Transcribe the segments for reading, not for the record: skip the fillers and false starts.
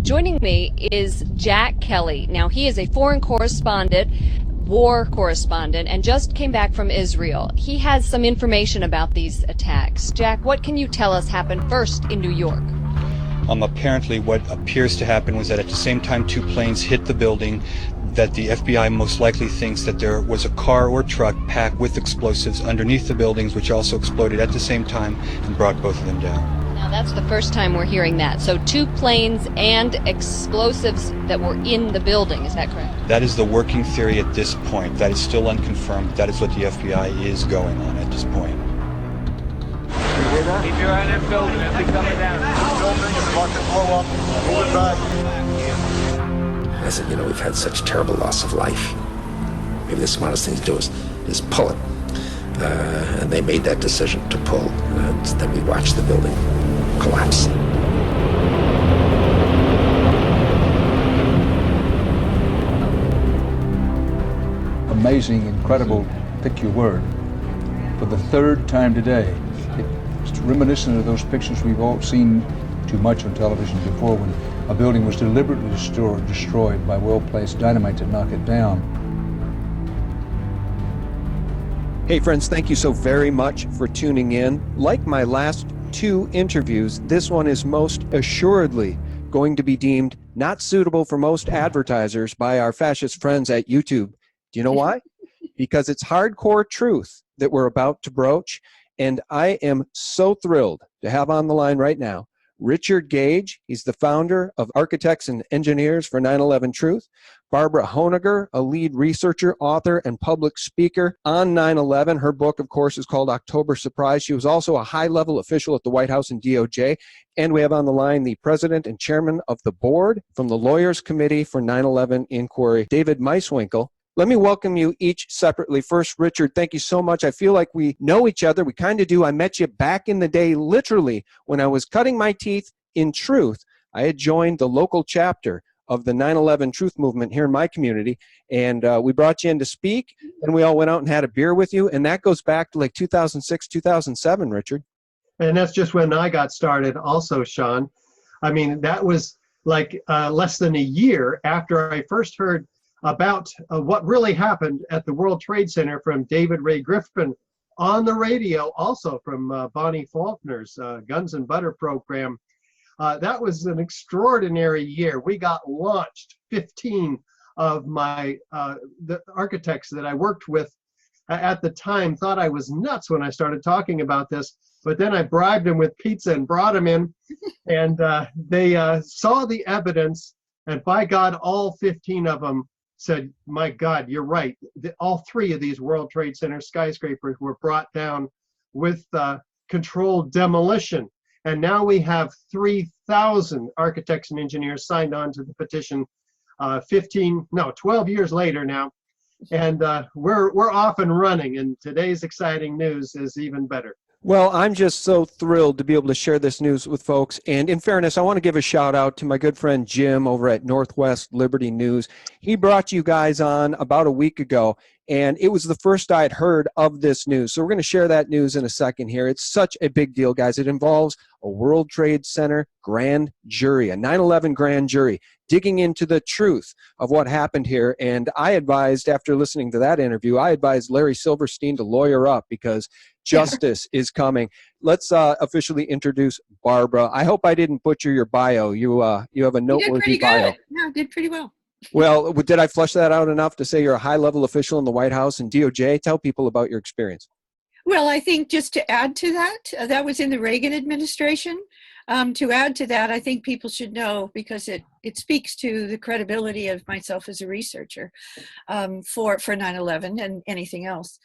Joining me is Jack Kelly. Now, he is a foreign correspondent, war correspondent, and just came back from Israel. He has some information about these attacks. Jack, what can you tell us happened first in New York? Apparently what appears to happen was that at the same time two planes hit the building, that the FBI most likely thinks that there was a car or truck packed with explosives underneath the buildings, which also exploded at the same time and brought both of them down. Now, that's the first time we're hearing that. So two planes and explosives that were in the building, is that correct? That is the working theory at this point. That is still unconfirmed. That is what the FBI is going on at this point. Keep your eye on that building. It'll be coming down. Building is about to blow up. Moving back. I said, we've had such terrible loss of life. Maybe the smartest thing to do is pull it. And they made that decision to pull. And then we watched the building collapse. Amazing, incredible, pick your word. For the third time today, it's reminiscent of those pictures we've all seen too much on television before, when a building was deliberately destroyed by well-placed dynamite to knock it down. Hey friends, thank you so very much for tuning in. Like my last two interviews, this one is most assuredly going to be deemed not suitable for most advertisers by our fascist friends at YouTube. Do you know why? Because it's hardcore truth that we're about to broach, and I am so thrilled to have on the line right now Richard Gage. He's the founder of Architects and Engineers for 9/11 Truth. Barbara Honegger, a lead researcher, author, and public speaker on 9/11. Her book, of course, is called October Surprise. She was also a high-level official at the White House and DOJ. And we have on the line the president and chairman of the board from the Lawyers Committee for 9/11 Inquiry, David Meiswinkle. Let me welcome you each separately. First, Richard, thank you so much. I feel like we know each other. We kind of do. I met you back in the day, literally, when I was cutting my teeth in truth. I had joined the local chapter of the 9/11 Truth Movement here in my community, and we brought you in to speak, and we all went out and had a beer with you, and that goes back to like 2006, 2007, Richard. And that's just when I got started also, Sean. I mean, that was like less than a year after I first heard about what really happened at the World Trade Center from David Ray Griffin on the radio, also from Bonnie Faulkner's Guns and Butter program. That was an extraordinary year. We got launched. 15 of the architects that I worked with at the time thought I was nuts when I started talking about this, but then I bribed them with pizza and brought them in, and they saw the evidence, and by God, all 15 of them said, my God, you're right. All three of these World Trade Center skyscrapers were brought down with controlled demolition. And now we have 3,000 architects and engineers signed on to the petition 12 years later now. And we're off and running, and today's exciting news is even better. Well, I'm just so thrilled to be able to share this news with folks. And in fairness, I want to give a shout out to my good friend Jim over at Northwest Liberty News. He brought you guys on about a week ago, and it was the first I had heard of this news. So we're going to share that news in a second here. It's such a big deal, guys. It involves a World Trade Center grand jury, a 9/11 grand jury, digging into the truth of what happened here. And I advised, after listening to that interview, I advised Larry Silverstein to lawyer up because justice is coming. Let's officially introduce Barbara. I hope I didn't butcher your bio. You have a noteworthy bio. No, I did pretty well. Well, did I flush that out enough to say you're a high-level official in the White House and DOJ? Tell people about your experience. Well, I think just to add to that, that was in the Reagan administration. To add to that, I think people should know, because it speaks to the credibility of myself as a researcher for 9/11 and anything else.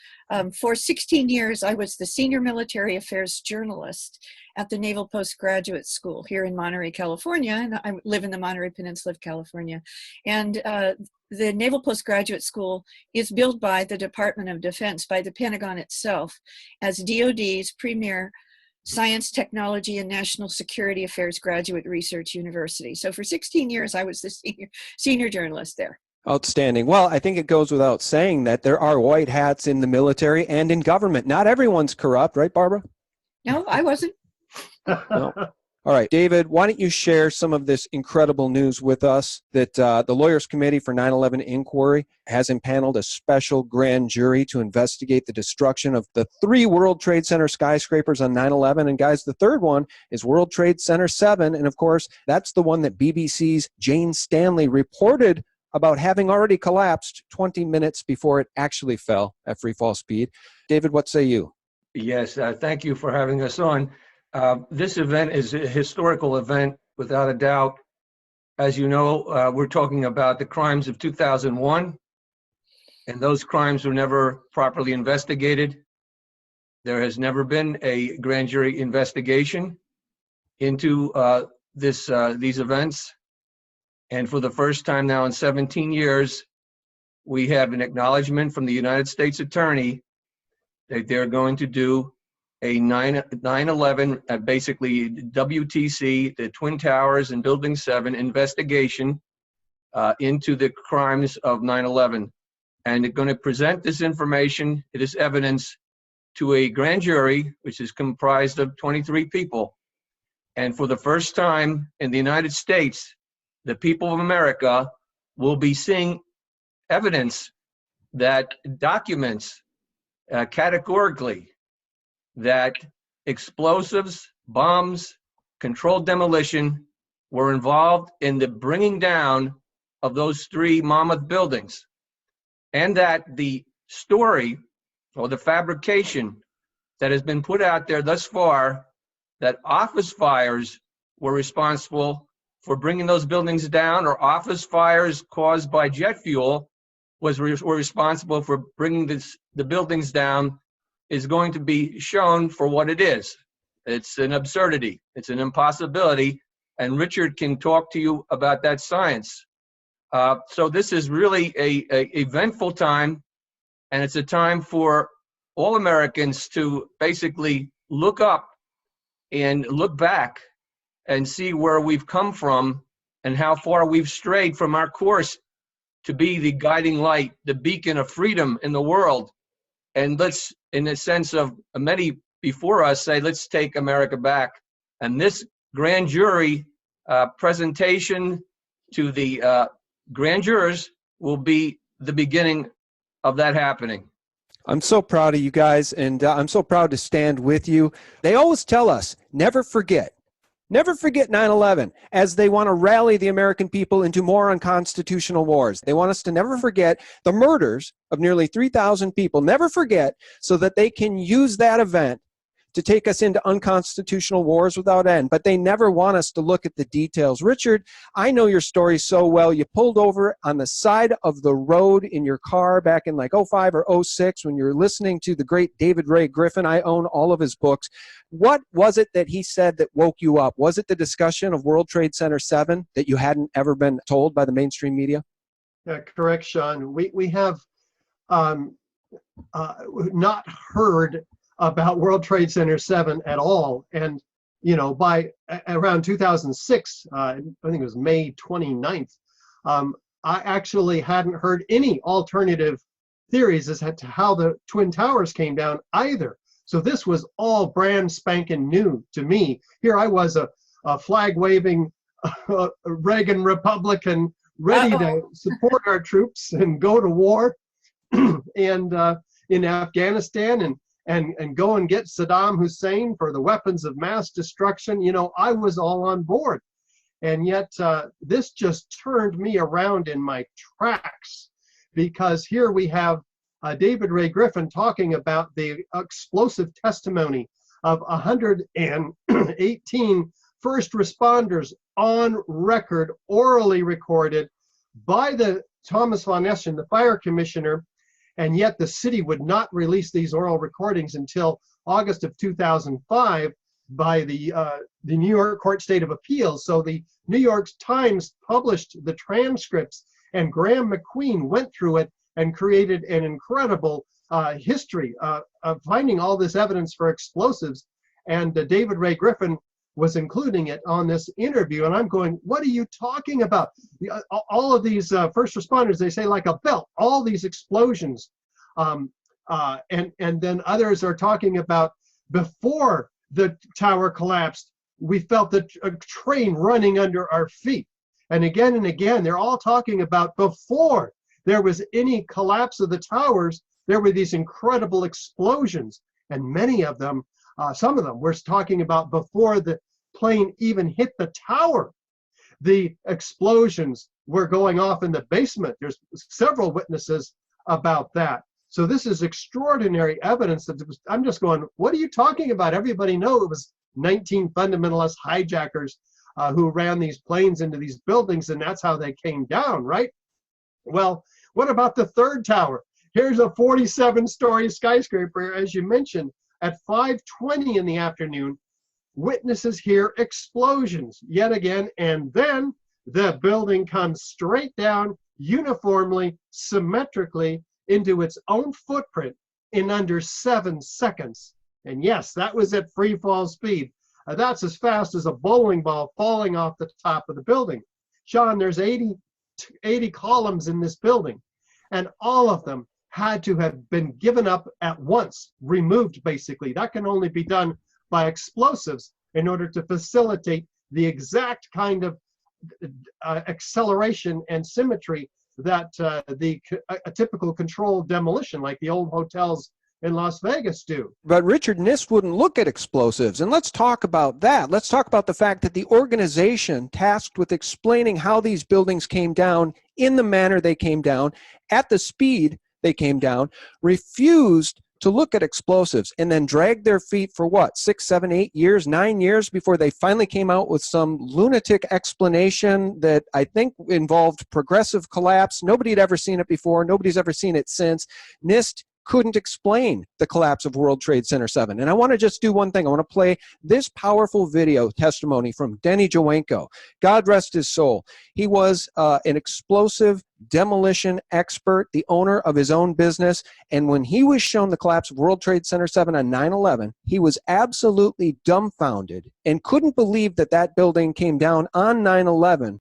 For 16 years, I was the senior military affairs journalist at the Naval Postgraduate School here in Monterey, California, and I live in the Monterey Peninsula of California. And the Naval Postgraduate School is built by the Department of Defense, by the Pentagon itself, as DOD's premier Science, Technology, and National Security Affairs Graduate Research University. So for 16 years, I was the senior journalist there. Outstanding. Well, I think it goes without saying that there are white hats in the military and in government. Not everyone's corrupt, right, Barbara? No, I wasn't. Well, all right, David, why don't you share some of this incredible news with us that the Lawyers Committee for 9/11 Inquiry has impaneled a special grand jury to investigate the destruction of the 3 World Trade Center skyscrapers on 9/11. And guys, the third one is World Trade Center 7. And of course, that's the one that BBC's Jane Stanley reported about having already collapsed 20 minutes before it actually fell at free fall speed. David, what say you? Yes, thank you for having us on. This event is a historical event, without a doubt. As you know, we're talking about the crimes of 2001, and those crimes were never properly investigated. There has never been a grand jury investigation into these events. And for the first time now in 17 years, we have an acknowledgement from the United States Attorney that they're going to do a 9/11, basically WTC, the Twin Towers and Building 7 investigation into the crimes of 9/11. And they're going to present this information, this evidence, to a grand jury, which is comprised of 23 people. And for the first time in the United States, the people of America will be seeing evidence that documents categorically that explosives, bombs, controlled demolition were involved in the bringing down of those 3 mammoth buildings, and that the story or the fabrication that has been put out there thus far, that office fires were responsible for bringing those buildings down, or office fires caused by jet fuel were responsible for bringing the buildings down, is going to be shown for what it is. It's an absurdity. It's an impossibility. And Richard can talk to you about that science. So this is really a eventful time, and it's a time for all Americans to basically look up and look back and see where we've come from and how far we've strayed from our course to be the guiding light, the beacon of freedom in the world. And let's, in the sense of many before us, say, let's take America back. And this grand jury presentation to the grand jurors will be the beginning of that happening. I'm so proud of you guys, and I'm so proud to stand with you. They always tell us, never forget 9/11, as they want to rally the American people into more unconstitutional wars. They want us to never forget the murders of nearly 3,000 people, never forget, so that they can use that event to take us into unconstitutional wars without end. But they never want us to look at the details. Richard, I know your story so well. You pulled over on the side of the road in your car back in like 05 or 06 when you were listening to the great David Ray Griffin. I own all of his books. What was it that he said that woke you up? Was it the discussion of World Trade Center 7 that you hadn't ever been told by the mainstream media? Yeah, correct, Sean. We have not heard about World Trade Center 7 at all. And, you know, by around 2006, I think it was May 29th, I actually hadn't heard any alternative theories as to how the Twin Towers came down either. So this was all brand spanking new to me. Here I was, a flag-waving Reagan Republican, ready to support our troops and go to war and in Afghanistan and go and get Saddam Hussein for the weapons of mass destruction. You know, I was all on board. And yet this just turned me around in my tracks, because here we have David Ray Griffin talking about the explosive testimony of 118 first responders on record, orally recorded by the Thomas von Eschen, the fire commissioner. And yet the city would not release these oral recordings until August of 2005 by the New York Court State of Appeals. So the New York Times published the transcripts, and Graham McQueen went through it and created an incredible history of finding all this evidence for explosives. And David Ray Griffin was including it on this interview. And I'm going, what are you talking about? All of these first responders, they say like a belt, all these explosions. And then others are talking about before the tower collapsed, we felt a train running under our feet. And again, they're all talking about before there was any collapse of the towers, there were these incredible explosions. And many of them, some of them were talking about before the plane even hit the tower. The explosions were going off in the basement. There's several witnesses about that. So this is extraordinary evidence that I'm just going, what are you talking about? Everybody knows it was 19 fundamentalist hijackers who ran these planes into these buildings, and that's how they came down, right? Well, what about the third tower? Here's a 47-story skyscraper, as you mentioned, at 5:20 in the afternoon. Witnesses hear explosions yet again, and then the building comes straight down uniformly, symmetrically into its own footprint in under 7 seconds. And yes, that was at free fall speed. That's as fast as a bowling ball falling off the top of the building. Sean, there's 80 columns in this building, and all of them had to have been given up at once, removed basically. That can only be done by explosives in order to facilitate the exact kind of acceleration and symmetry that a typical controlled demolition, like the old hotels in Las Vegas, do. But Richard NIST wouldn't look at explosives. And let's talk about that. Let's talk about the fact that the organization tasked with explaining how these buildings came down in the manner they came down, at the speed they came down, refused to look at explosives, and then dragged their feet for what, 6, 7, 8 years, 9 years before they finally came out with some lunatic explanation that I think involved progressive collapse. Nobody had ever seen it before. Nobody's ever seen it since. NIST couldn't explain the collapse of World Trade Center 7. And I want to just do one thing. I want to play this powerful video testimony from Denny Jowenko. God rest his soul. He was an explosive demolition expert, the owner of his own business. And when he was shown the collapse of World Trade Center 7 on 9/11, he was absolutely dumbfounded and couldn't believe that that building came down on 9/11.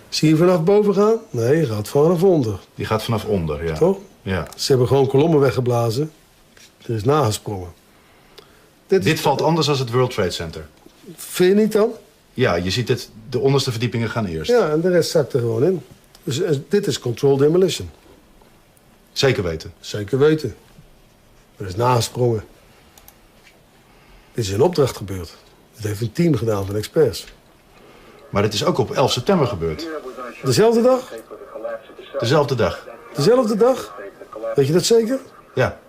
Zie je vanaf boven gaan? Nee, je gaat vanaf onder. Die gaat vanaf onder, ja. Toch? Ja. Ze hebben gewoon kolommen weggeblazen. Er is nagesprongen. Dit valt anders dan het World Trade Center. Vind je niet dan? Ja, je ziet het, de onderste verdiepingen gaan eerst. Ja, en de rest zakt er gewoon in. Dus dit is controlled demolition. Zeker weten? Zeker weten. Er is nagesprongen. Dit is in opdracht gebeurd. Dit heeft een team gedaan van experts. Maar dit is ook op 11 september gebeurd. Dezelfde dag? Dezelfde dag. Dezelfde dag? Weet je dat zeker? Ja.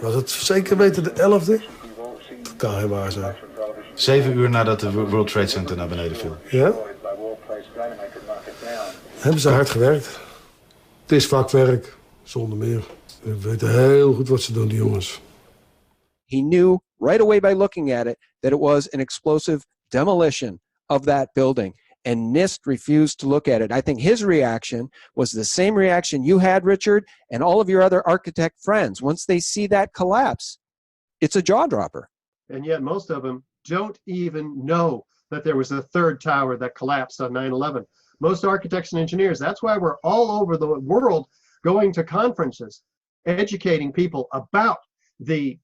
Was het zeker weten de 11e? Dat kan geen waar zijn. 7 uur nadat de World Trade Center naar beneden viel. Ja? Hebben ze hard gewerkt. Het is vakwerk, zonder meer. We weten heel goed wat ze doen, die jongens. He knew right away by looking at it that it was an explosive demolition of that building. And NIST refused to look at it. I think his reaction was the same reaction you had, Richard, and all of your other architect friends. Once they see that collapse, it's a jaw dropper. And yet most of them don't even know that there was a third tower that collapsed on 9/11. Most architects and engineers, that's why we're all over the world going to conferences, educating people about the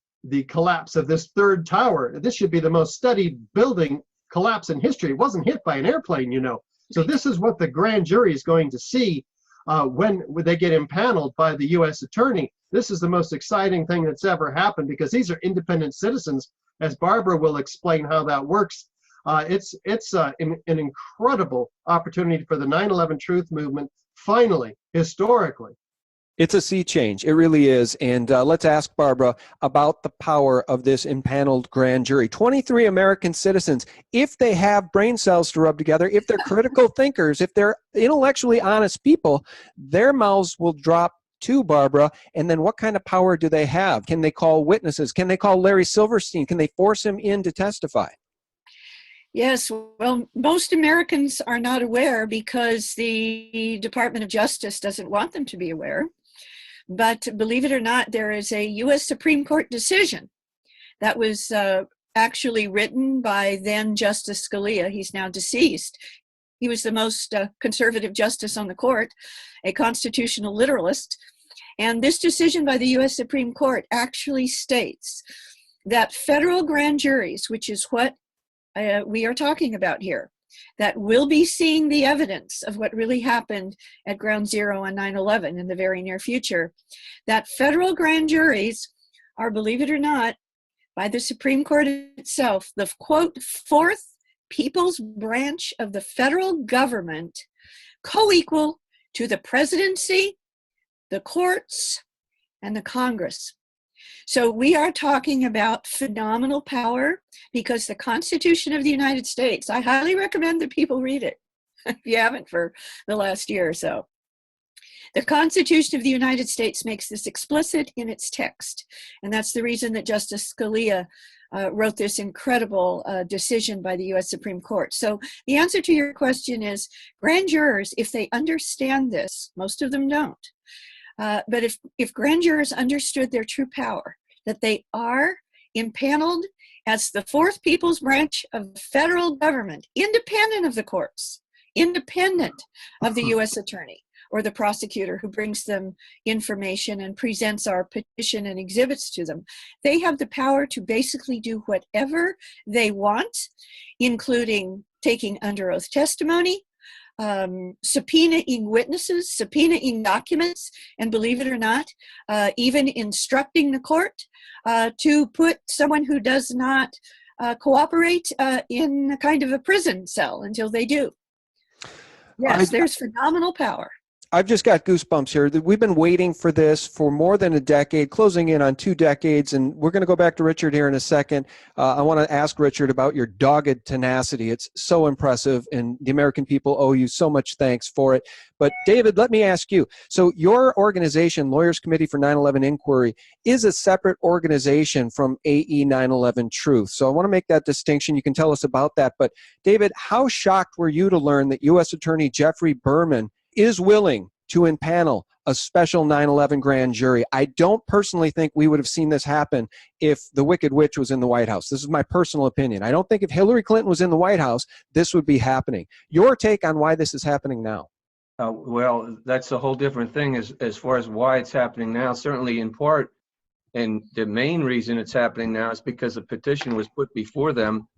collapse of this third tower. This should be the most studied building collapse in history. It wasn't hit by an airplane, you know. So this is what the grand jury is going to see when they get impaneled by the U.S. attorney. This is the most exciting thing that's ever happened because these are independent citizens, as Barbara will explain how that works. It's an incredible opportunity for the 9/11 truth movement, finally, historically. It's a sea change. It really is. And let's ask Barbara about the power of this impaneled grand jury. 23 American citizens, if they have brain cells to rub together, if they're critical thinkers, if they're intellectually honest people, their mouths will drop too, Barbara. And then what kind of power do they have? Can they call witnesses? Can they call Larry Silverstein? Can they force him in to testify? Yes, well, most Americans are not aware because the Department of Justice doesn't want them to be aware. But believe it or not, there is a U.S. Supreme Court decision that was actually written by then Justice Scalia. He's now deceased. He was the most conservative justice on the court, a constitutional literalist. And this decision by the U.S. Supreme Court actually states that federal grand juries, which is what we are talking about here, that will be seeing the evidence of what really happened at Ground Zero on 9/11 in the very near future, that federal grand juries are, believe it or not, by the Supreme Court itself, the, quote, fourth people's branch of the federal government, co-equal to the presidency, the courts, and the Congress. So we are talking about phenomenal power, because the Constitution of the United States, I highly recommend that people read it if you haven't for the last year or so. The Constitution of the United States makes this explicit in its text, and that's the reason that Justice Scalia wrote this incredible decision by the U.S. Supreme Court. So the answer to your question is, grand jurors, if they understand this, most of them don't, but if grand jurors understood their true power, that they are impaneled as the fourth people's branch of the federal government, independent of the courts, independent of the U.S. attorney or the prosecutor who brings them information and presents our petition and exhibits to them. They have the power to basically do whatever they want, including taking under oath testimony, subpoenaing witnesses, subpoenaing documents, and believe it or not, even instructing the court to put someone who does not cooperate in a kind of a prison cell until they do. Yes, there's phenomenal power. I've just got goosebumps here. We've been waiting for this for more than a decade, closing in on 2 decades, and we're going to go back to Richard here in a second. I want to ask Richard about your dogged tenacity. It's so impressive, and the American people owe you so much thanks for it. But David, let me ask you. So your organization, Lawyers Committee for 9/11 Inquiry, is a separate organization from AE 9/11 Truth. So I want to make that distinction. You can tell us about that. But David, how shocked were you to learn that U.S. Attorney Jeffrey Berman is willing to impanel a special 9/11 grand jury? I don't personally think we would have seen this happen if the Wicked Witch was in the White House. This is my personal opinion. I don't think if Hillary Clinton was in the White House, this would be happening. Your take on why this is happening now? Well, that's a whole different thing as far as why it's happening now. Certainly in part, and the main reason it's happening now is because a petition was put before them,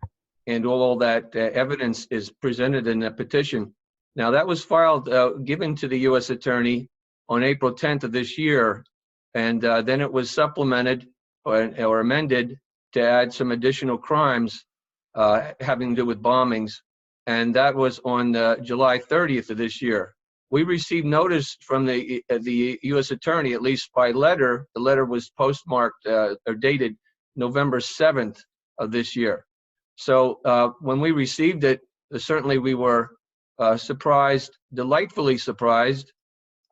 and all that evidence is presented in that petition. Now, that was filed, given to the U.S. Attorney on April 10th of this year, and then it was supplemented or amended to add some additional crimes having to do with bombings, and that was on July 30th of this year. We received notice from the U.S. Attorney, at least by letter. The letter was postmarked or dated November 7th of this year. So when we received it, certainly we were surprised, delightfully surprised,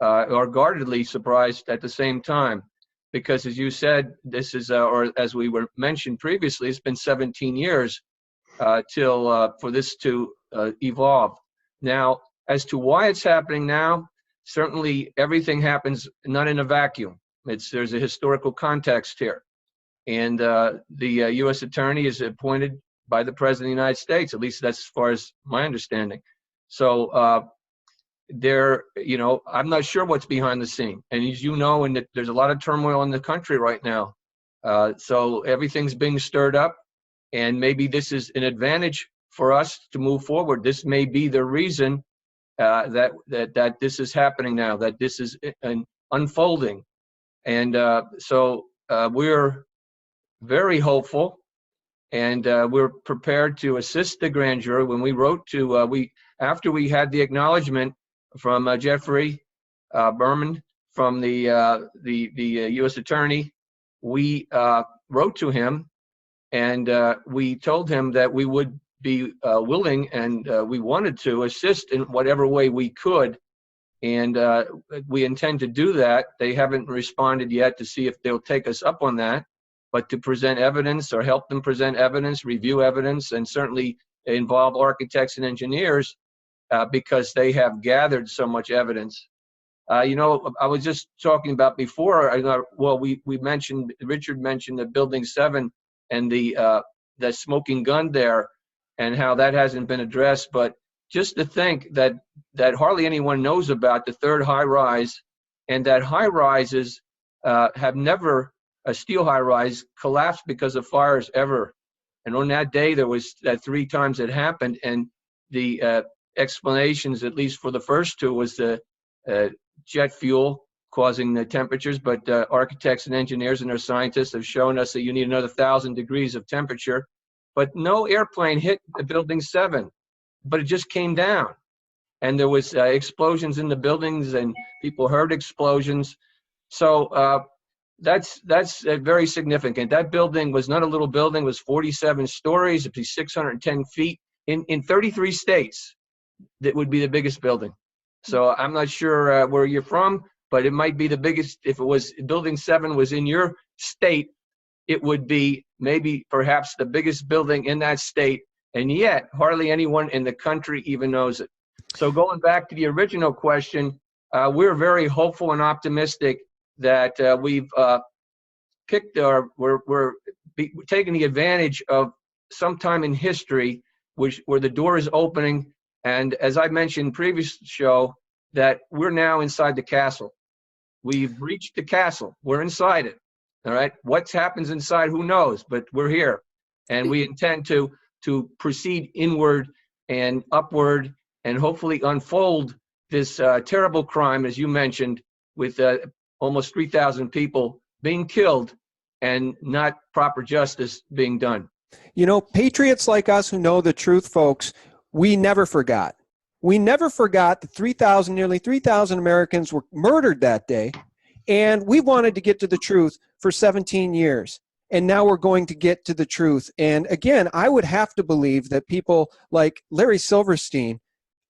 or guardedly surprised at the same time, because as you said, this is, or as we were mentioned previously, it's been 17 years till for this to evolve. Now, as to why it's happening now, certainly everything happens not in a vacuum. There's a historical context here, and the U.S. Attorney is appointed by the President of the United States. At least that's as far as my understanding. So I'm not sure what's behind the scene. And as you know, and there's a lot of turmoil in the country right now. So everything's being stirred up, and maybe this is an advantage for us to move forward. This may be the reason that this is happening now, that this is unfolding. And so we're very hopeful, and we're prepared to assist the grand jury. When we wrote to, after we had the acknowledgement from Jeffrey Berman from the U.S. Attorney, we wrote to him, and we told him that we would be willing, and we wanted to assist in whatever way we could, and we intend to do that. They haven't responded yet to see if they'll take us up on that, but to present evidence or help them present evidence, review evidence, and certainly involve architects and engineers because they have gathered so much evidence. I was just talking about before, we mentioned, Richard mentioned the Building 7 and the smoking gun there, and how that hasn't been addressed. But just to think that hardly anyone knows about the third high rise, and that high rise is have never, a steel high-rise collapsed because of fires ever. And on that day, there was 3 times it happened, and the explanations, at least for the first 2, was the jet fuel causing the temperatures, but architects and engineers and their scientists have shown us that you need another 1,000 degrees of temperature. But no airplane hit the building 7, but it just came down. And there was explosions in the buildings, and people heard explosions. So that's very significant. That building was not a little building, it was 47 stories, it'd be 610 feet. In 33 states, that would be the biggest building. So I'm not sure where you're from, but it might be the biggest. If it was building 7 was in your state, it would be maybe perhaps the biggest building in that state, and yet hardly anyone in the country even knows it. So going back to the original question, we're very hopeful and optimistic that we've picked we're taking the advantage of some time in history where the door is opening. And as I mentioned in previous show, that we're now inside the castle. We've reached the castle. We're inside it. All right. What happens inside, who knows? But we're here, and we intend to proceed inward and upward, and hopefully unfold this terrible crime, as you mentioned, with almost 3,000 people being killed and not proper justice being done. You know, patriots like us who know the truth, folks, we never forgot. We never forgot that nearly 3,000 Americans were murdered that day, and we wanted to get to the truth for 17 years. And now we're going to get to the truth. And again, I would have to believe that people like Larry Silverstein,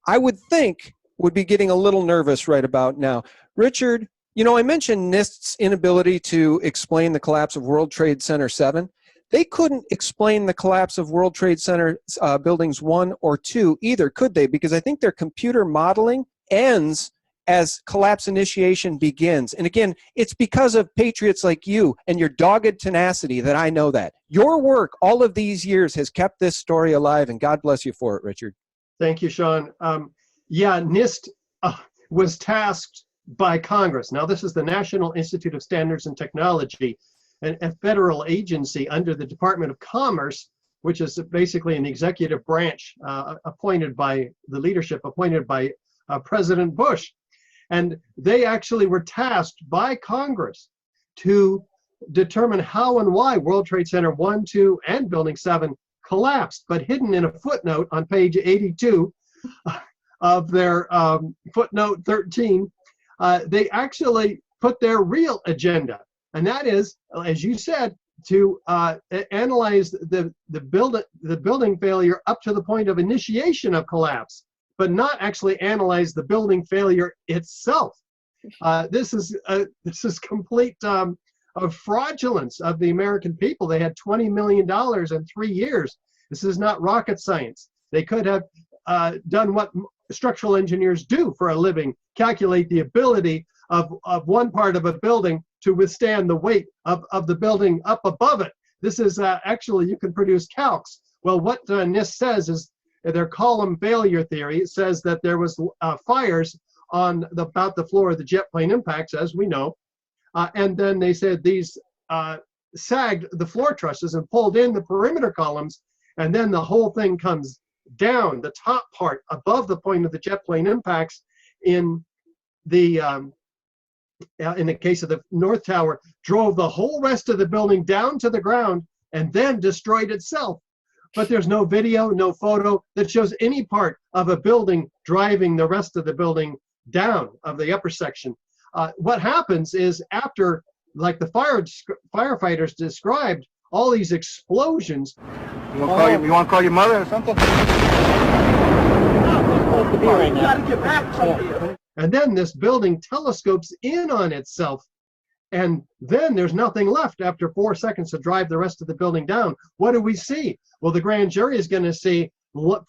I would think, would be getting a little nervous right about now. Richard, you know, I mentioned NIST's inability to explain the collapse of World Trade Center 7. They couldn't explain the collapse of World Trade Center buildings 1 or 2 either, could they? Because I think their computer modeling ends as collapse initiation begins. And again, it's because of patriots like you and your dogged tenacity that I know that. Your work all of these years has kept this story alive, and God bless you for it, Richard. Thank you, Sean. Yeah, NIST was tasked by Congress. Now, this is the National Institute of Standards and Technology, a federal agency under the Department of Commerce, which is basically an executive branch appointed by the leadership, appointed by President Bush. And they actually were tasked by Congress to determine how and why World Trade Center 1, 2, and Building 7 collapsed, but hidden in a footnote on page 82 of their footnote 13, they actually put their real agenda. And that is, as you said, to analyze the building failure up to the point of initiation of collapse, but not actually analyze the building failure itself. This is complete fraudulence of the American people. They had $20 million in 3 years. This is not rocket science. They could have done what structural engineers do for a living, calculate the ability of one part of a building to withstand the weight of the building up above it. This is actually, you can produce calcs. Well, what NIST says is their column failure theory says that there was fires on about the floor of the jet plane impacts, as we know. And then they said these sagged the floor trusses and pulled in the perimeter columns, and then the whole thing comes down, the top part above the point of the jet plane impacts in the case of the North Tower, drove the whole rest of the building down to the ground and then destroyed itself. But there's no video, no photo that shows any part of a building driving the rest of the building down of the upper section. What happens is after, like the firefighters described, all these explosions. You want to call your mother or something? And then this building telescopes in on itself. And then there's nothing left after 4 seconds to drive the rest of the building down. What do we see? Well, the grand jury is going to see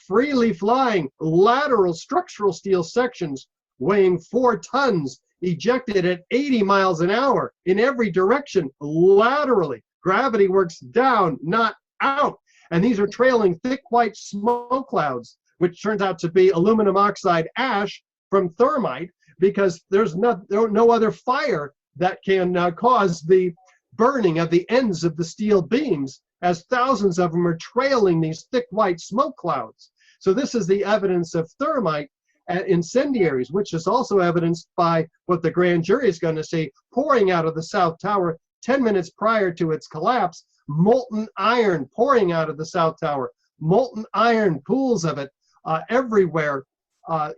freely flying lateral structural steel sections weighing 4 tons ejected at 80 miles an hour in every direction laterally. Gravity works down, not out. And these are trailing thick white smoke clouds, which turns out to be aluminum oxide ash from thermite, because there's no other fire that can cause the burning of the ends of the steel beams, as thousands of them are trailing these thick white smoke clouds. So this is the evidence of thermite at incendiaries, which is also evidenced by what the grand jury is going to say, pouring out of the South Tower 10 minutes prior to its collapse, molten iron pouring out of the South Tower, molten iron pools of it everywhere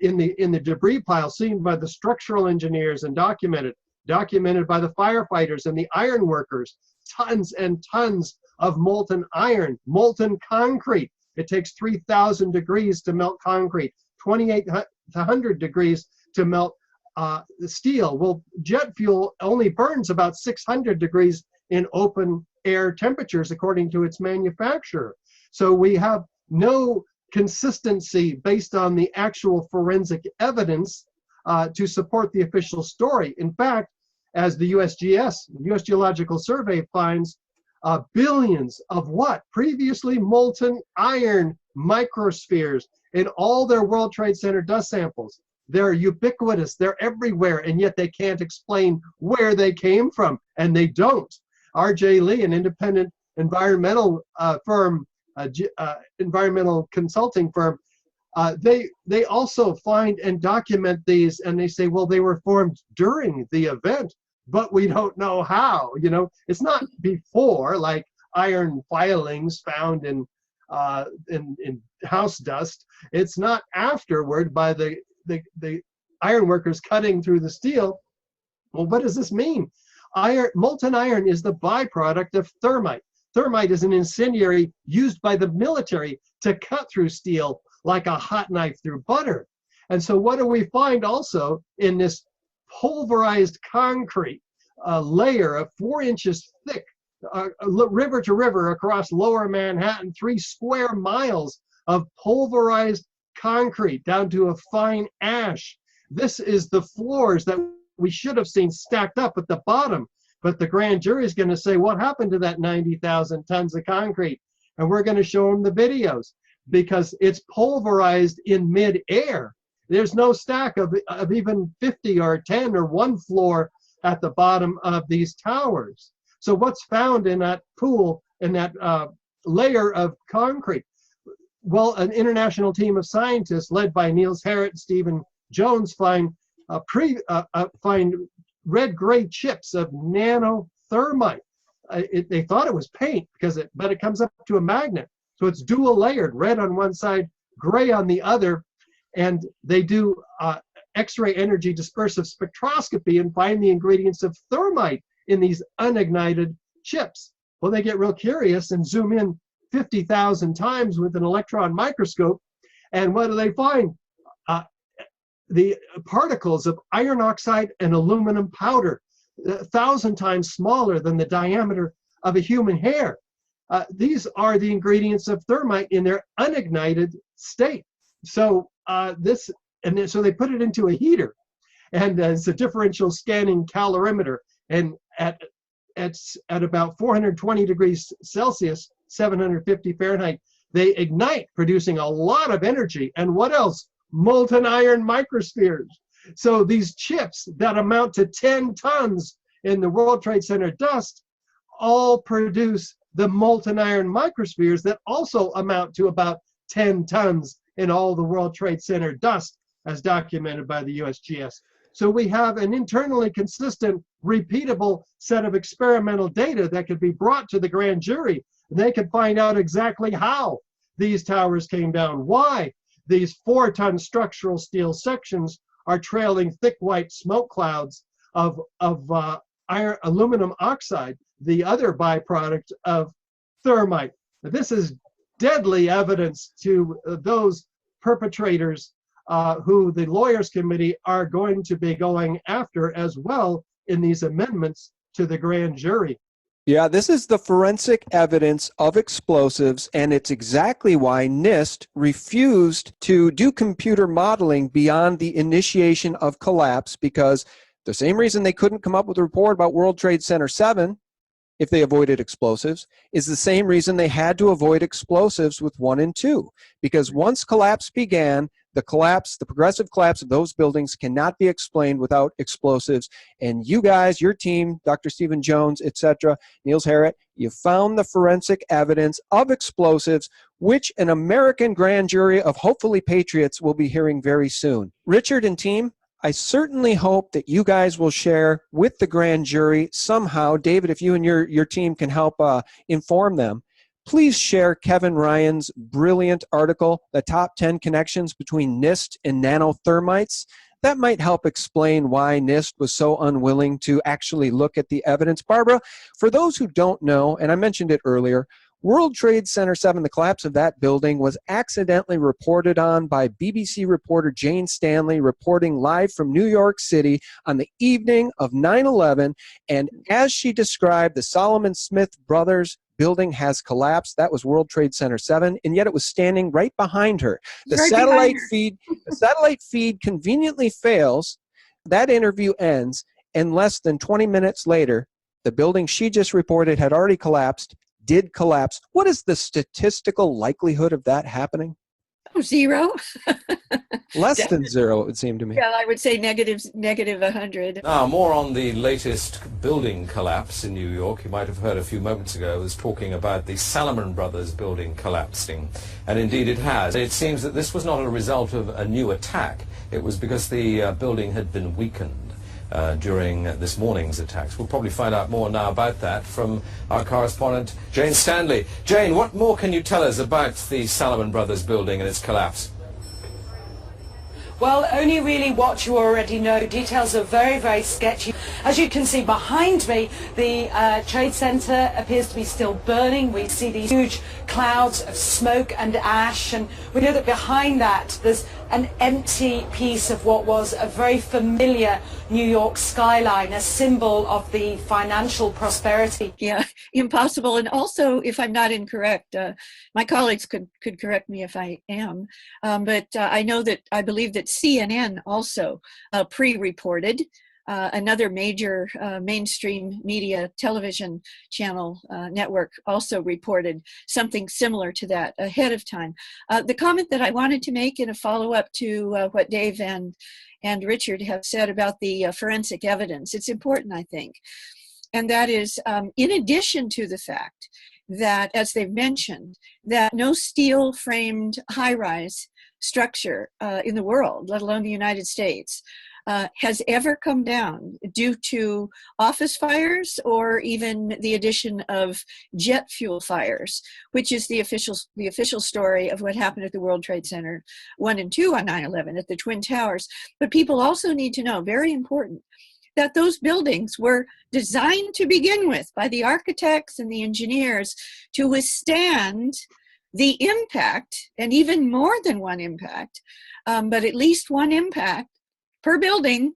in the debris pile, seen by the structural engineers and documented by the firefighters and the iron workers, tons and tons of molten iron, molten concrete. It takes 3,000 degrees to melt concrete, 2,800 degrees to melt the steel. Well, jet fuel only burns about 600 degrees in open air temperatures, according to its manufacturer. So we have no consistency based on the actual forensic evidence to support the official story. In fact, as the US Geological Survey finds, billions of what? Previously molten iron microspheres in all their World Trade Center dust samples. They're ubiquitous, they're everywhere, and yet they can't explain where they came from, and they don't. R.J. Lee, an independent environmental firm, environmental consulting firm, they also find and document these, and they say, well, they were formed during the event, but we don't know how. You know, it's not before, like iron filings found in house dust. It's not afterward by the iron workers cutting through the steel. Well, what does this mean? Molten iron is the byproduct of thermite. Thermite is an incendiary used by the military to cut through steel like a hot knife through butter. And so what do we find also in this pulverized concrete, a layer of 4 inches thick, river to river across lower Manhattan, 3 square miles of pulverized concrete down to a fine ash. This is the floors that we should have seen stacked up at the bottom. But the grand jury is going to say, what happened to that 90,000 tons of concrete? And we're going to show them the videos because it's pulverized in mid-air. There's no stack of even 50 or 10 or 1 floor at the bottom of these towers. So what's found in that pool, in that layer of concrete? Well, an international team of scientists led by Niels Harrit and Stephen Jones find red-gray chips of nanothermite. They thought it was paint but it comes up to a magnet. So it's dual layered, red on one side, gray on the other. And they do X-ray energy dispersive spectroscopy and find the ingredients of thermite in these unignited chips. Well, they get real curious and zoom in 50,000 times with an electron microscope. And what do they find? The particles of iron oxide and aluminum powder, 1,000 times smaller than the diameter of a human hair. These are the ingredients of thermite in their unignited state. So so they put it into a heater, and it's a differential scanning calorimeter, and at about 420 degrees Celsius, 750 Fahrenheit, they ignite, producing a lot of energy. And what else? Molten iron microspheres. So these chips that amount to 10 tons in the World Trade Center dust all produce the molten iron microspheres that also amount to about 10 tons in all the World Trade Center dust, as documented by the USGS. So we have an internally consistent, repeatable set of experimental data that could be brought to the grand jury. They could find out exactly how these towers came down, why these 4-ton structural steel sections are trailing thick white smoke clouds of aluminum oxide, the other byproduct of thermite. This is deadly evidence to those perpetrators who the Lawyers Committee are going to be going after as well in these amendments to the grand jury. Yeah, this is the forensic evidence of explosives, and it's exactly why NIST refused to do computer modeling beyond the initiation of collapse, because the same reason they couldn't come up with a report about World Trade Center 7 if they avoided explosives is the same reason they had to avoid explosives with 1 and 2, because once collapse began, The collapse, the progressive collapse of those buildings cannot be explained without explosives. And you guys, your team, Dr. Stephen Jones, etc., Niels Harrit, you found the forensic evidence of explosives, which an American grand jury of hopefully patriots will be hearing very soon. Richard and team, I certainly hope that you guys will share with the grand jury somehow. David, if you and your team can help inform them, please share Kevin Ryan's brilliant article, The Top 10 Connections Between NIST and Nanothermites. That might help explain why NIST was so unwilling to actually look at the evidence. Barbara, for those who don't know, and I mentioned it earlier, World Trade Center 7, the collapse of that building, was accidentally reported on by BBC reporter Jane Stanley, reporting live from New York City on the evening of 9/11. And as she described, the Solomon Smith Brothers building has collapsed. That was World Trade Center 7, and yet it was standing right behind her. The satellite feed conveniently fails. That interview ends, and less than 20 minutes later, the building she just reported had already collapsed, did collapse. What is the statistical likelihood of that happening? Oh, zero. Less than zero, it would seem to me. Yeah, I would say negative 100. Now, more on the latest building collapse in New York. You might have heard a few moments ago, I was talking about the Salomon Brothers building collapsing. And indeed it has. It seems that this was not a result of a new attack. It was because the building had been weakened during this morning's attacks. We'll probably find out more now about that from our correspondent, Jane Stanley. Jane, what more can you tell us about the Salomon Brothers building and its collapse? Well, only really what you already know. Details are very, very sketchy. As you can see behind me, the Trade Center appears to be still burning. We see these huge clouds of smoke and ash, and we know that behind that there's an empty piece of what was a very familiar New York skyline, a symbol of the financial prosperity. Yeah, impossible. And also, if I'm not incorrect, my colleagues could correct me if I am, but I believe that CNN also pre-reported. Another major mainstream media television channel network also reported something similar to that ahead of time. The comment that I wanted to make in a follow-up to what Dave and Richard have said about the forensic evidence, it's important, I think. And that is, in addition to the fact that, as they've mentioned, that no steel-framed high-rise structure in the world, let alone the United States, has ever come down due to office fires or even the addition of jet fuel fires, which is the official story of what happened at the World Trade Center 1 and 2 on 9/11 at the Twin Towers. But people also need to know, very important, that those buildings were designed to begin with by the architects and the engineers to withstand the impact, and even more than one impact, but at least one impact per building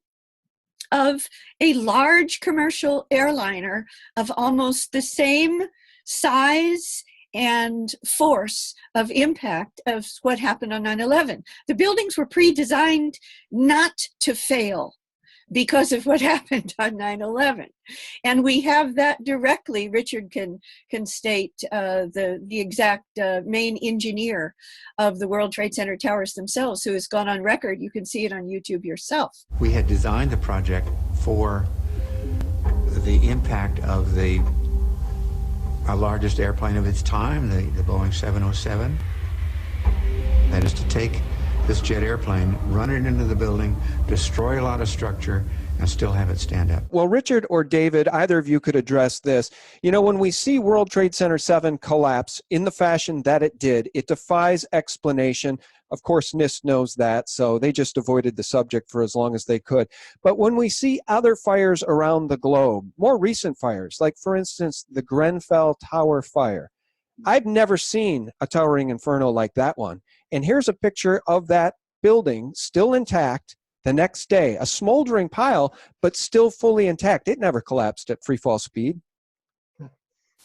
of a large commercial airliner of almost the same size and force of impact of what happened on 9/11. The buildings were pre-designed not to fail because of what happened on 9/11. And we have that directly. Richard can state the exact main engineer of the World Trade Center towers themselves, who has gone on record. You can see it on YouTube yourself. We had designed the project for the impact of our largest airplane of its time, the Boeing 707. That is to take this jet airplane, run it into the building, destroy a lot of structure, and still have it stand up. Well, Richard or David, either of you could address this. You know, when we see World Trade Center 7 collapse in the fashion that it did, it defies explanation. Of course, NIST knows that, so they just avoided the subject for as long as they could. But when we see other fires around the globe, more recent fires, like, for instance, the Grenfell Tower fire, I've never seen a towering inferno like that one. And here's a picture of that building still intact the next day. A smoldering pile, but still fully intact. It never collapsed at free fall speed.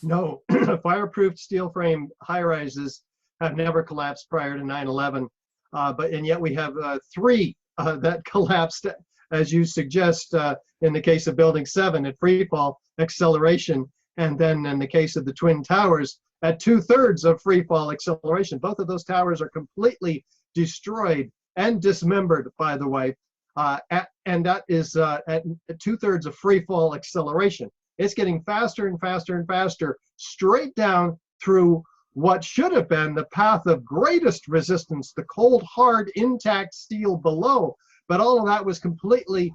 No, fireproof steel frame high-rises have never collapsed prior to 9/11. And yet we have 3 that collapsed, as you suggest, in the case of Building 7 at free fall acceleration. And then in the case of the Twin Towers, at 2/3 of free fall acceleration. Both of those towers are completely destroyed and dismembered, by the way. And that is at 2/3 of free fall acceleration. It's getting faster and faster and faster, straight down through what should have been the path of greatest resistance, the cold, hard, intact steel below. But all of that was completely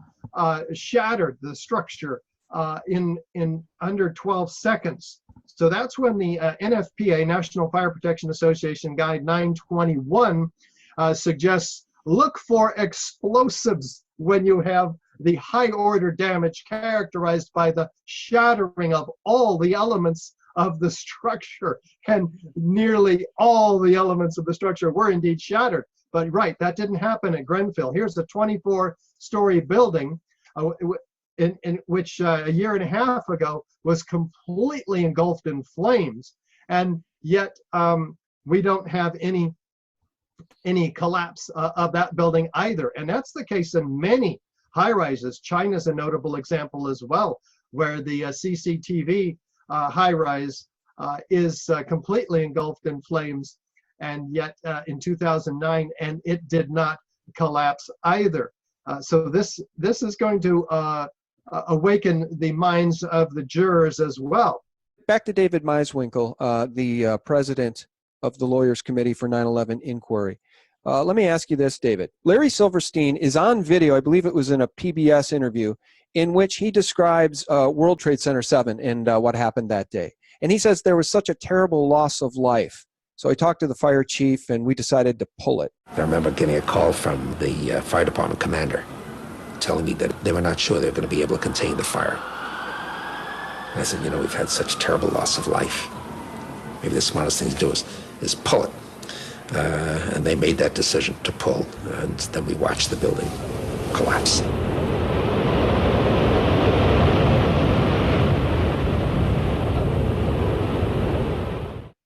shattered, the structure, in under 12 seconds. So that's when the NFPA, National Fire Protection Association Guide 921, suggests look for explosives when you have the high order damage characterized by the shattering of all the elements of the structure. And nearly all the elements of the structure were indeed shattered. But right, that didn't happen at Grenfell. Here's a 24-story building in which a year and a half ago was completely engulfed in flames. And yet we don't have any collapse of that building either. And that's the case in many high-rises. China's a notable example as well, where the CCTV high-rise is completely engulfed in flames, and yet in 2009, and it did not collapse either. So this is going to awaken the minds of the jurors as well. Back to David Meiswinkle, the president of the Lawyers Committee for 9/11 Inquiry. Let me ask you this, David. Larry Silverstein is on video, I believe it was in a PBS interview, in which he describes World Trade Center 7 and what happened that day. And he says there was such a terrible loss of life. So I talked to the fire chief, and we decided to pull it. I remember getting a call from the fire department commander telling me that they were not sure they were going to be able to contain the fire. And I said, you know, we've had such terrible loss of life. Maybe the smartest thing to do is pull it. And they made that decision to pull, and then we watched the building collapse.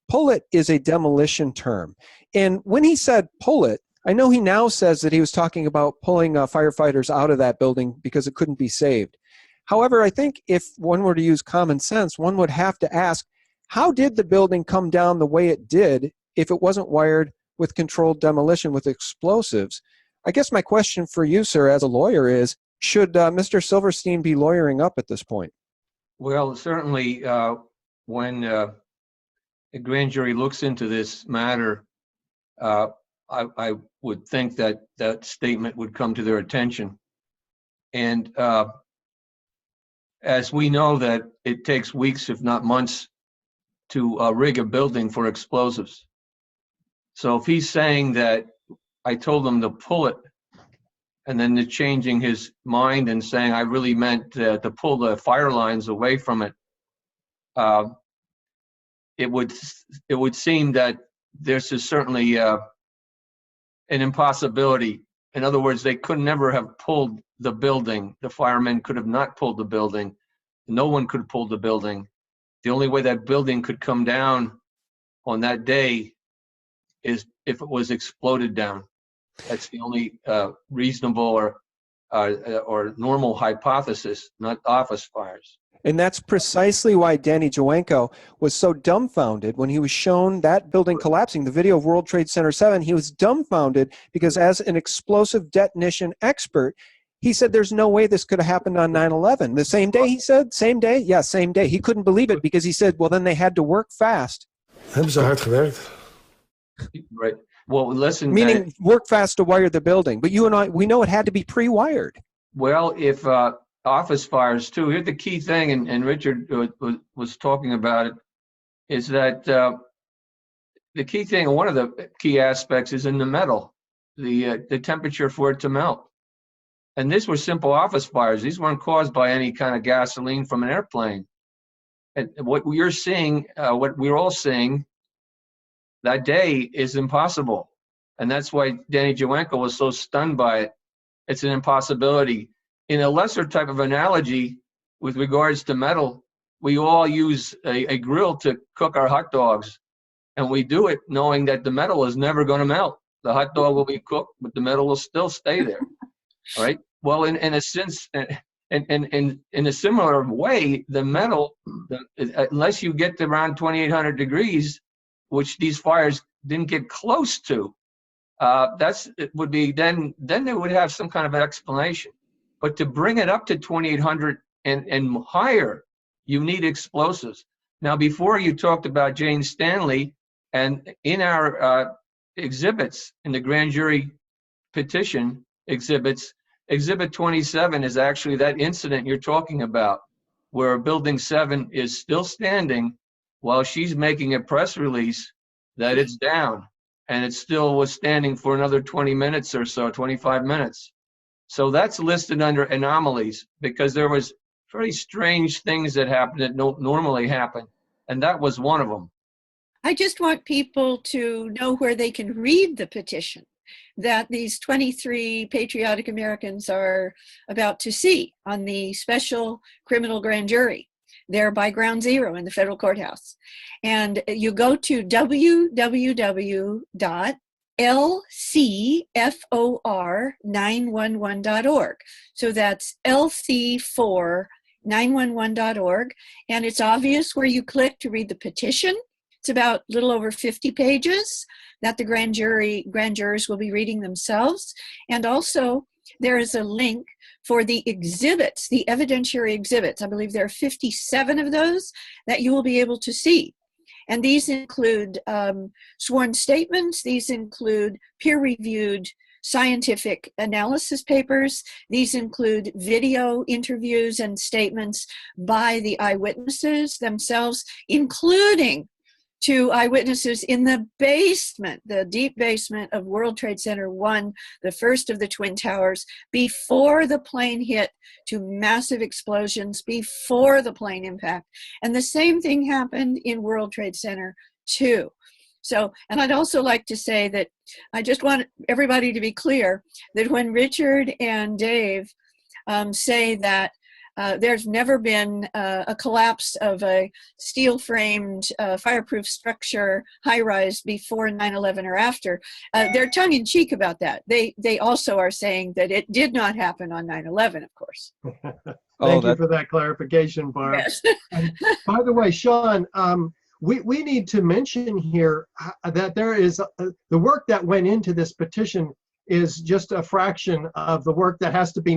Pull it is a demolition term. And when he said pull it, I know he now says that he was talking about pulling firefighters out of that building because it couldn't be saved. However, I think if one were to use common sense, one would have to ask, how did the building come down the way it did if it wasn't wired with controlled demolition with explosives? I guess my question for you, sir, as a lawyer is, should Mr. Silverstein be lawyering up at this point? Well, certainly when a grand jury looks into this matter, I would think that that statement would come to their attention. And as we know that it takes weeks, if not months, to rig a building for explosives. So if he's saying that I told him to pull it, and then they're changing his mind and saying I really meant to pull the fire lines away from it, it would seem that this is certainly an impossibility. In other words, they could never have pulled the building. The firemen could have not pulled the building. No one could pull the building. The only way that building could come down on that day is if it was exploded down. That's the only reasonable or normal hypothesis, not office fires. And that's precisely why Danny Jawenko was so dumbfounded when he was shown that building collapsing, the video of World Trade Center 7. He was dumbfounded because as an explosive detonation expert, he said there's no way this could have happened on 9/11. The same day, he said? Same day? Yeah, same day. He couldn't believe it because he said, well, then they had to work fast. Hebben ze hard gewerkt? Right. Well, listen. Meaning work fast to wire the building. But you and I, we know it had to be pre-wired. Well, if office fires too, here's the key thing, and Richard was talking about it, is that the key thing, one of the key aspects is in the metal, the temperature for it to melt. And these were simple office fires. These weren't caused by any kind of gasoline from an airplane. And what you're seeing, what we're all seeing that day is impossible. And that's why Danny Jawenko was so stunned by it. It's an impossibility. In a lesser type of analogy with regards to metal, we all use a grill to cook our hot dogs. And we do it knowing that the metal is never going to melt. The hot dog will be cooked, but the metal will still stay there. All right. Well, in a sense, in a similar way, the metal, unless you get to around 2,800 degrees, which these fires didn't get close to, it would be then they would have some kind of explanation. But to bring it up to 2,800 and higher, you need explosives. Now, before you talked about Jane Stanley, and in our exhibits, in the grand jury petition exhibits, Exhibit 27 is actually that incident you're talking about, where Building 7 is still standing while she's making a press release that it's down, and it still was standing for another 20 minutes or so, 25 minutes. So that's listed under anomalies because there was very strange things that happened that don't normally happen, and that was one of them. I just want people to know where they can read the petition that these 23 patriotic Americans are about to see on the special criminal grand jury there by Ground Zero in the federal courthouse. And you go to www.lcfor911.org. So that's lc4911.org. And it's obvious where you click to read the petition. It's about a little over 50 pages that the grand jurors will be reading themselves. And also there is a link for the exhibits, the evidentiary exhibits. I believe there are 57 of those that you will be able to see. And these include sworn statements. These include peer-reviewed scientific analysis papers. These include video interviews and statements by the eyewitnesses themselves, including 2 eyewitnesses in the basement, the deep basement of World Trade Center 1, the first of the Twin Towers, before the plane hit to massive explosions, before the plane impact. And the same thing happened in World Trade Center 2. So, and I'd also like to say that I just want everybody to be clear that when Richard and Dave say that there's never been a collapse of a steel-framed fireproof structure high-rise before 9/11 or after. They're tongue-in-cheek about that. They also are saying that it did not happen on 9/11, of course. Thank you for that clarification, Barb. Yes. And by the way, Sean, we need to mention here that there is the work that went into this petition is just a fraction of the work that has to be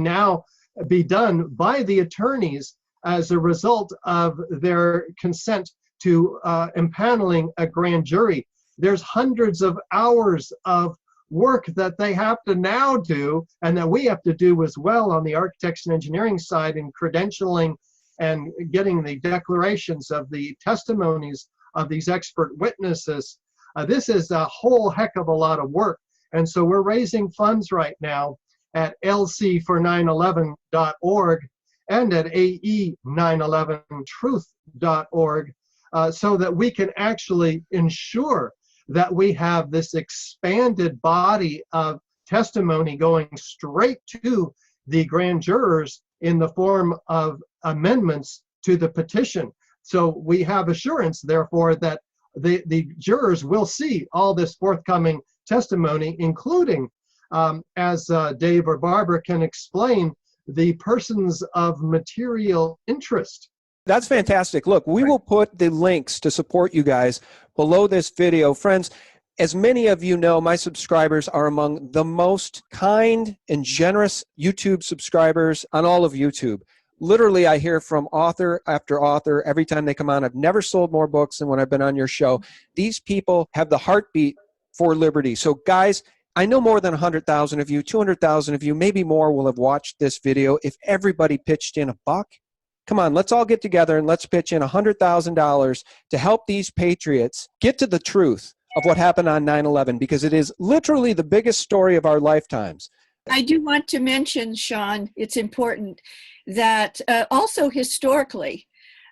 done by the attorneys as a result of their consent to empaneling a grand jury. There's hundreds of hours of work that they have to now do, and that we have to do as well on the architects and engineering side in credentialing and getting the declarations of the testimonies of these expert witnesses. This is a whole heck of a lot of work. And so we're raising funds right now at lc4911.org and at ae911truth.org so that we can actually ensure that we have this expanded body of testimony going straight to the grand jurors in the form of amendments to the petition. So we have assurance, therefore, that the jurors will see all this forthcoming testimony, including as Dave or Barbara can explain, the persons of material interest. That's fantastic. Look, we will put the links to support you guys below this video. Friends, as many of you know, my subscribers are among the most kind and generous YouTube subscribers on all of YouTube. Literally, I hear from author after author every time they come on. I've never sold more books than when I've been on your show. These people have the heartbeat for liberty. So guys, I know more than 100,000 of you, 200,000 of you, maybe more will have watched this video. If everybody pitched in $1, come on, let's all get together and let's pitch in $100,000 to help these patriots get to the truth of what happened on 9/11, because it is literally the biggest story of our lifetimes. I do want to mention, Sean, it's important that also historically,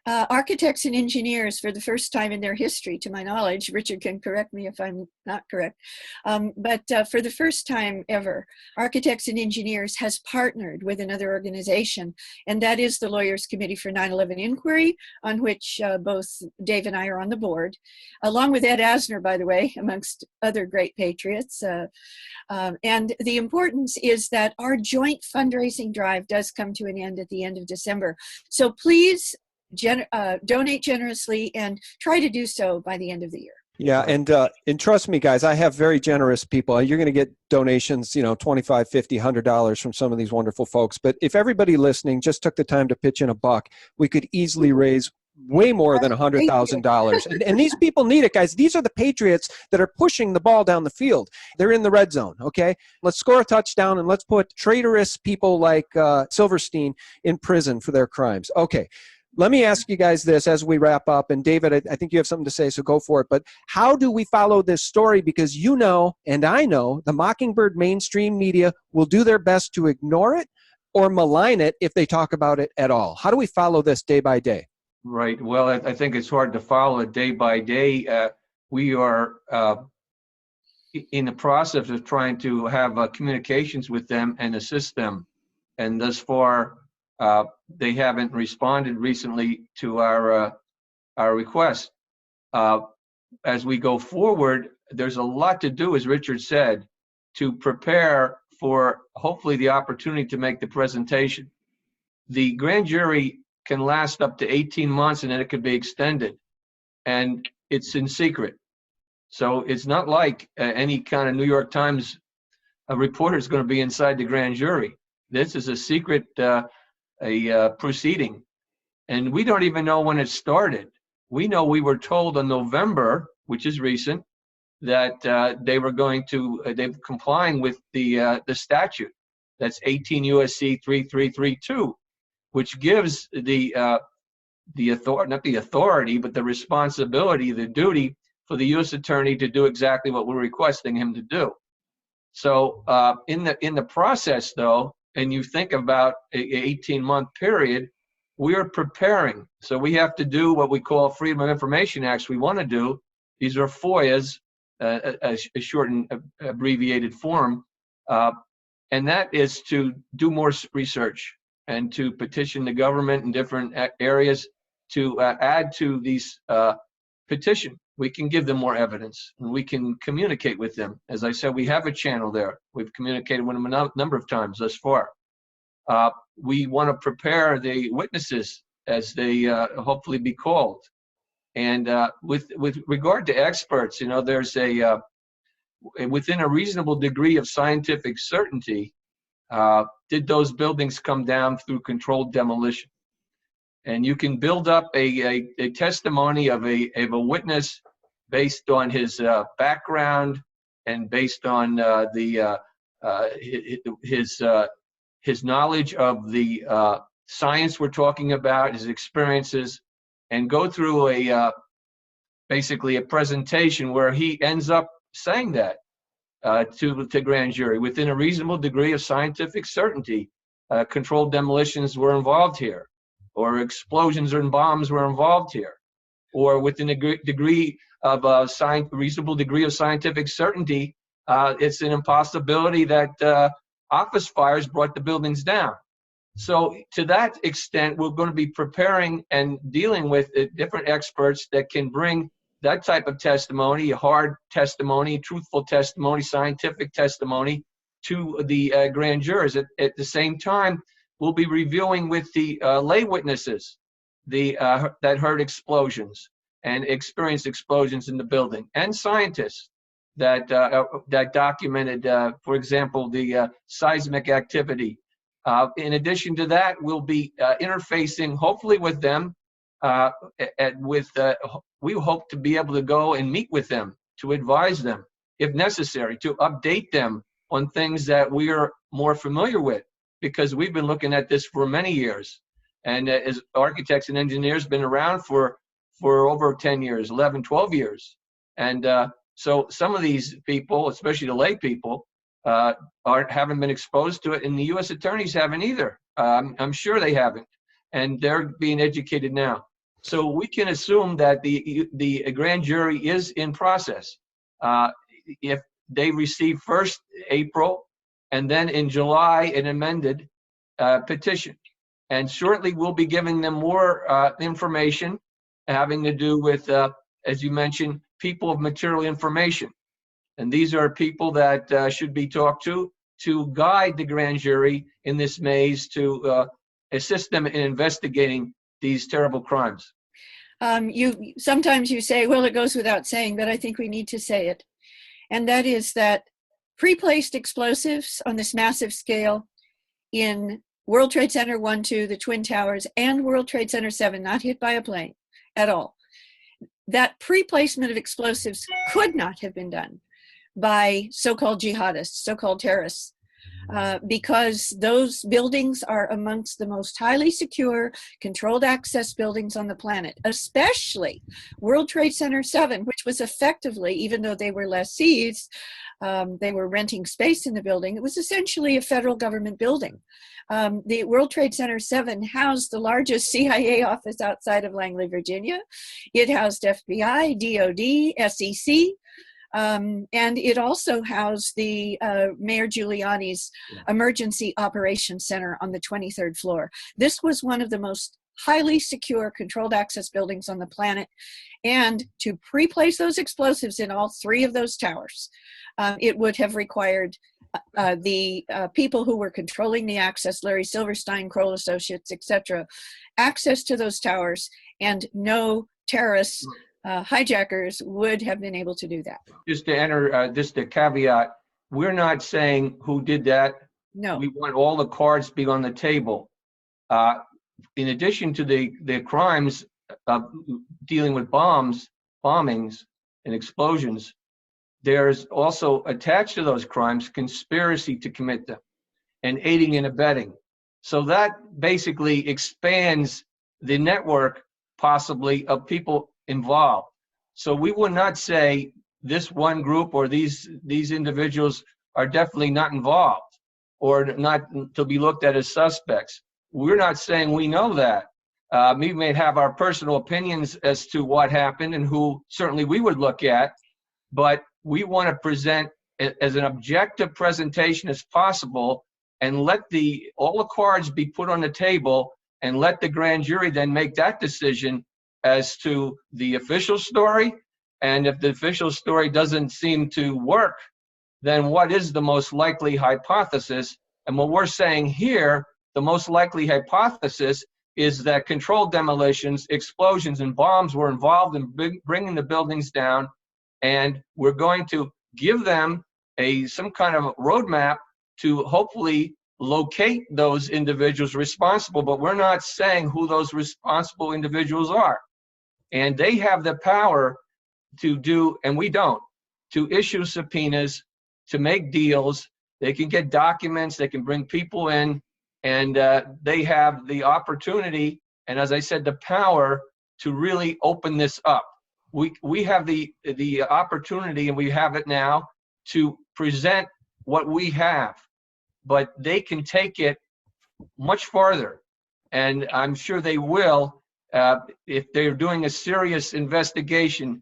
architects and engineers, for the first time in their history, to my knowledge, Richard can correct me if I'm not correct, but for the first time ever, architects and engineers has partnered with another organization, and that is the Lawyers Committee for 9/11 Inquiry, on which both Dave and I are on the board, along with Ed Asner, by the way, amongst other great patriots. And the importance is that our joint fundraising drive does come to an end at the end of December. So please, donate generously and try to do so by the end of the year. Yeah, and trust me, guys, I have very generous people. You're going to get donations, $25, $50, $100 from some of these wonderful folks. But if everybody listening just took the time to pitch in $1, we could easily raise way more than $100,000. And these people need it, guys. These are the Patriots that are pushing the ball down the field. They're in the red zone, okay? Let's score a touchdown and let's put traitorous people like Silverstein in prison for their crimes. Okay. Let me ask you guys this as we wrap up, and David, I think you have something to say, so go for it. But how do we follow this story? Because you know, and I know, the Mockingbird mainstream media will do their best to ignore it or malign it if they talk about it at all. How do we follow this day by day? Right. Well, I think it's hard to follow it day by day. We are in the process of trying to have communications with them and assist them. And thus far, they haven't responded recently to our request. As we go forward, there's a lot to do, as Richard said, to prepare for hopefully the opportunity to make the presentation. The grand jury can last up to 18 months and then it could be extended, and it's in secret. So it's not like any kind of New York Times reporter is going to be inside the grand jury. This is a secret proceeding, and we don't even know when it started. We know we were told in November, which is recent, that they were going to they're complying with the statute. That's 18 U.S.C. 3332, which gives the authority, not the authority, but the responsibility, the duty for the U.S. attorney to do exactly what we're requesting him to do. So in the process, though, and you think about an 18-month period, we are preparing. So we have to do what we call Freedom of Information Acts. We want to do. These are FOIAs, a short and abbreviated form, and that is to do more research and to petition the government in different areas to add to these petition. We can give them more evidence, and we can communicate with them. As I said, we have a channel there. We've communicated with them a number of times thus far. We want to prepare the witnesses as they hopefully be called. And with regard to experts, there's within a reasonable degree of scientific certainty, did those buildings come down through controlled demolition? And you can build up a testimony of a witness based on his background and based on his knowledge of the science we're talking about, his experiences, and go through basically a presentation where he ends up saying that to grand jury within a reasonable degree of scientific certainty. Controlled demolitions were involved here, or explosions and bombs were involved here, or within a degree of reasonable degree of scientific certainty, it's an impossibility that office fires brought the buildings down. So to that extent, we're going to be preparing and dealing with different experts that can bring that type of testimony, hard testimony, truthful testimony, scientific testimony to the grand jurors. At the same time, we'll be reviewing with the lay witnesses that heard explosions and experienced explosions in the building, and scientists that documented, for example, the seismic activity. In addition to that, we'll be interfacing, hopefully, with them. We hope to be able to go and meet with them to advise them, if necessary, to update them on things that we are more familiar with, because we've been looking at this for many years, and as architects and engineers, been around for over 10 years, 11, 12 years, and so some of these people, especially the lay people, haven't been exposed to it, and the U.S. attorneys haven't either. I'm sure they haven't, and they're being educated now. So we can assume that the grand jury is in process. If they receive first April, and then in July an amended petition, and shortly we'll be giving them more information having to do with, as you mentioned, people of material information. And these are people that should be talked to guide the grand jury in this maze, to assist them in investigating these terrible crimes. Sometimes you say, well, it goes without saying, but I think we need to say it. And that is that pre-placed explosives on this massive scale in World Trade Center 1, 2, the Twin Towers, and World Trade Center 7, not hit by a plane at all. That pre-placement of explosives could not have been done by so-called jihadists, so-called terrorists, because those buildings are amongst the most highly secure, controlled access buildings on the planet, especially World Trade Center 7, which was effectively, even though they were lessees, they were renting space in the building, it was essentially a federal government building. The World Trade Center 7 housed the largest CIA office outside of Langley, Virginia. It housed FBI, DOD, SEC, and it also housed the Mayor Giuliani's Emergency Operations Center on the 23rd floor. This was one of the most highly secure controlled access buildings on the planet. And to pre-place those explosives in all three of those towers, it would have required the people who were controlling the access, Larry Silverstein, Kroll Associates, etc., access to those towers, and no terrorists, hijackers would have been able to do that. Just to enter, just a caveat, we're not saying who did that. No. We want all the cards to be on the table. In addition to the crimes of dealing with bombings, and explosions, there's also attached to those crimes conspiracy to commit them and aiding and abetting. So that basically expands the network possibly of people involved. So we would not say this one group or these individuals are definitely not involved or not to be looked at as suspects. We're not saying we know that. We may have our personal opinions as to what happened and who certainly we would look at, but we want to present as an objective presentation as possible and let all the cards be put on the table and let the grand jury then make that decision as to the official story. And if the official story doesn't seem to work, then what is the most likely hypothesis? And what we're saying here, the most likely hypothesis is that controlled demolitions, explosions, and bombs were involved in bringing the buildings down, and we're going to give them some kind of roadmap to hopefully locate those individuals responsible, but we're not saying who those responsible individuals are. And they have the power to do, and we don't, to issue subpoenas, to make deals. They can get documents, they can bring people in, and they have the opportunity, and as I said, the power to really open this up. We have the opportunity, and we have it now, to present what we have, but they can take it much farther, and I'm sure they will. If they're doing a serious investigation,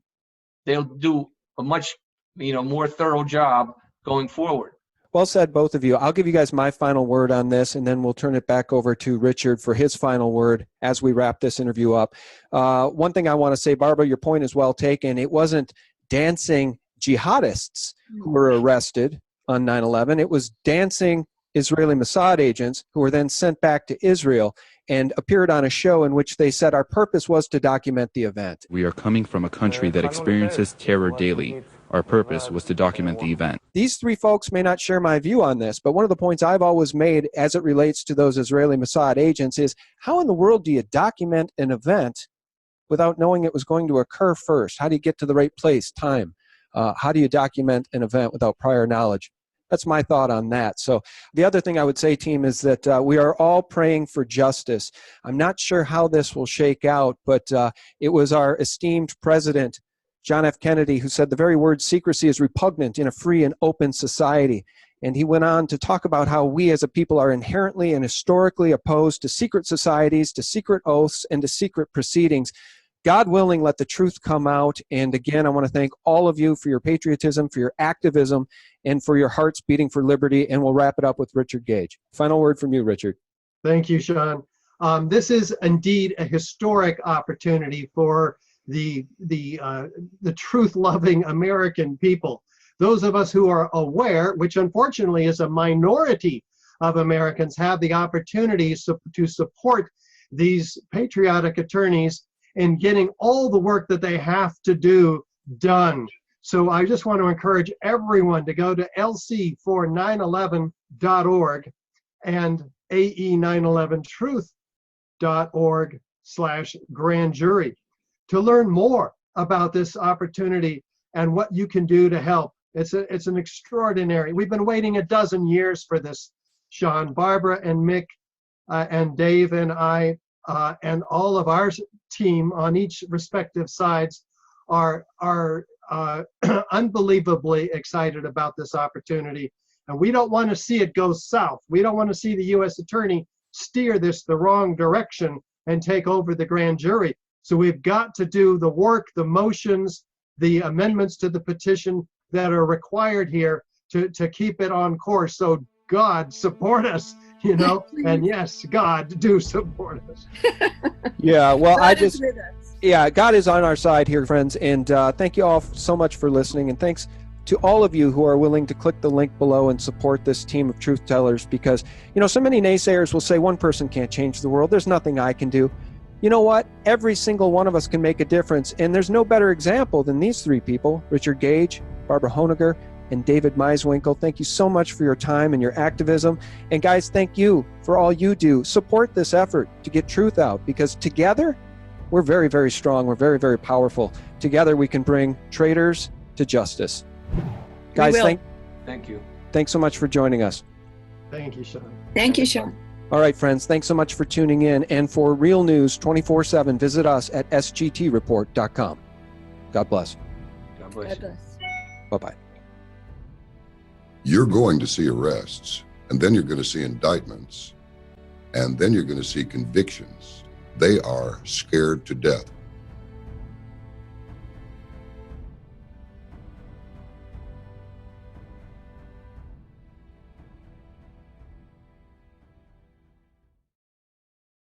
they'll do a much more thorough job going forward. Well said, both of you. I'll give you guys my final word on this, and then we'll turn it back over to Richard for his final word as we wrap this interview up. One thing I want to say, Barbara, your point is well taken. It wasn't dancing jihadists who were arrested on 9/11. It was dancing Israeli Mossad agents who were then sent back to Israel and appeared on a show in which they said our purpose was to document the event. We are coming from a country that experiences terror daily. Our purpose was to document the event. These three folks may not share my view on this, but one of the points I've always made as it relates to those Israeli Mossad agents is, how in the world do you document an event without knowing it was going to occur first? How do you get to the right place, time? How do you document an event without prior knowledge? That's my thought on that. So the other thing I would say, team, is that we are all praying for justice. I'm not sure how this will shake out, but it was our esteemed president, John F. Kennedy, who said the very word secrecy is repugnant in a free and open society. And he went on to talk about how we as a people are inherently and historically opposed to secret societies, to secret oaths, and to secret proceedings. God willing, let the truth come out. And again, I want to thank all of you for your patriotism, for your activism, and for your hearts beating for liberty. And we'll wrap it up with Richard Gage. Final word from you, Richard. Thank you, Sean. This is indeed a historic opportunity for the truth-loving American people. Those of us who are aware, which unfortunately is a minority of Americans, have the opportunity to support these patriotic attorneys in getting all the work that they have to do done. So I just want to encourage everyone to go to lc4911.org and ae911truth.org/grand jury to learn more about this opportunity and what you can do to help. It's an extraordinary. We've been waiting a dozen years for this, Sean. Barbara and Mick and Dave and I and all of our team on each respective sides are unbelievably excited about this opportunity. And we don't want to see it go south. We don't want to see the U.S. Attorney steer this the wrong direction and take over the grand jury. So we've got to do the work, the motions, the amendments to the petition that are required here to keep it on course. So God support us, you know, and yes, God do support us. Yeah, well, God is with us. Yeah, God is on our side here, friends, and thank you all so much for listening, and thanks to all of you who are willing to click the link below and support this team of truth tellers, because, you know, so many naysayers will say one person can't change the world, there's nothing I can do. You know what? Every single one of us can make a difference, and there's no better example than these three people, Richard Gage, Barbara Honegger, and David Meiswinkle. Thank you so much for your time and your activism. And guys, thank you for all you do. Support this effort to get truth out, because together, we're very, very strong. We're very, very powerful. Together, we can bring traitors to justice. Guys, thank you. Thanks so much for joining us. Thank you, Sean. Thank you, Sean. All right, friends, thanks so much for tuning in. And for real news 24/7, visit us at sgtreport.com. God bless. God bless. Bye-bye. You're going to see arrests, and then you're going to see indictments, and then you're going to see convictions. They are scared to death.